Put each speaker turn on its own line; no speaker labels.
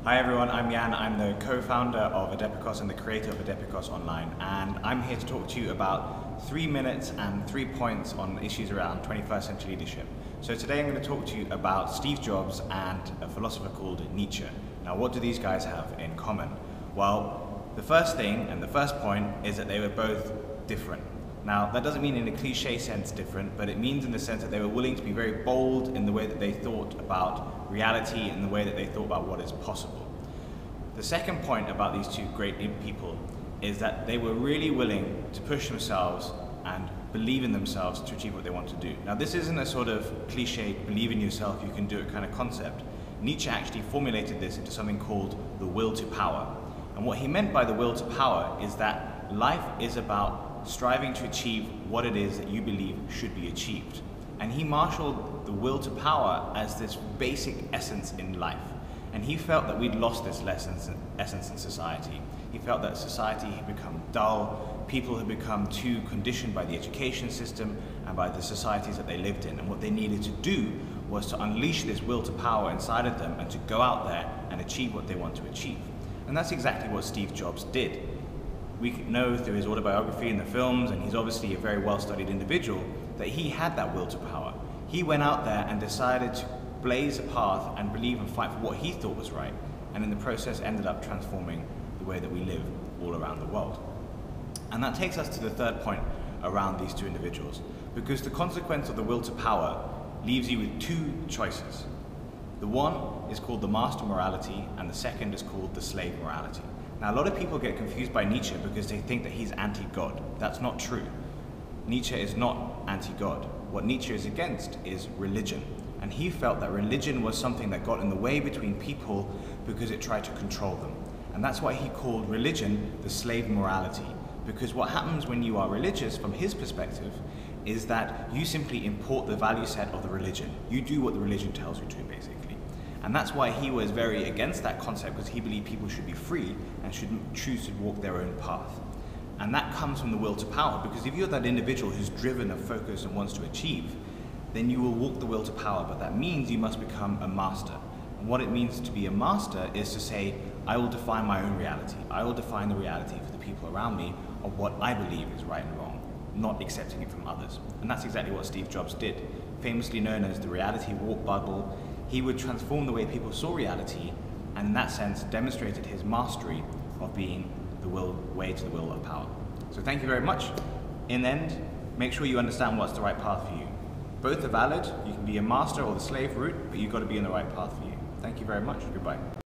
Hi everyone, I'm Jan. I'm the co-founder of Adepicos and the creator of Adepicos Online, and I'm here to talk to you about 3 minutes and 3 points on issues around 21st century leadership. So today I'm going to talk to you about Steve Jobs and a philosopher called Nietzsche. Now, what do these guys have in common? Well, the first thing and the first point is that they were both different. Now, that doesn't mean in a cliche sense different, but it means in the sense that they were willing to be very bold in the way that they thought about reality and the way that they thought about what is possible. The second point about these two great people is that they were really willing to push themselves and believe in themselves to achieve what they want to do. Now, this isn't a sort of cliche, believe in yourself, you can do it kind of concept. Nietzsche actually formulated this into something called the will to power. And what he meant by the will to power is that life is about striving to achieve what it is that you believe should be achieved. And he marshaled the will to power as this basic essence in life. And he felt that we'd lost this essence in society. He felt that society had become dull, people had become too conditioned by the education system and by the societies that they lived in. And what they needed to do was to unleash this will to power inside of them and to go out there and achieve what they want to achieve. And that's exactly what Steve Jobs did. We know through his autobiography and the films, and he's obviously a very well-studied individual, that he had that will to power. He went out there and decided to blaze a path and believe and fight for what he thought was right, and in the process ended up transforming the way that we live all around the world. And that takes us to the third point around these two individuals, because the consequence of the will to power leaves you with two choices. The one is called the master morality, and the second is called the slave morality. Now, a lot of people get confused by Nietzsche because they think that he's anti-God. That's not true. Nietzsche is not anti-God. What Nietzsche is against is religion. And he felt that religion was something that got in the way between people because it tried to control them. And that's why he called religion the slave morality. Because what happens when you are religious, from his perspective, is that you simply import the value set of the religion. You do what the religion tells you to, basically. And that's why he was very against that concept, because he believed people should be free and should choose to walk their own path. And that comes from the will to power, because if you're that individual who's driven and focused and wants to achieve, then you will walk the will to power, but that means you must become a master. And what it means to be a master is to say, I will define my own reality. I will define the reality for the people around me of what I believe is right and wrong, not accepting it from others. And that's exactly what Steve Jobs did. Famously known as the reality warp bubble, he would transform the way people saw reality, and in that sense demonstrated his mastery of being the way to the will of power. So thank you very much. In the end, make sure you understand what's the right path for you. Both are valid. You can be a master or the slave route, but you've got to be in the right path for you. Thank you very much. Goodbye.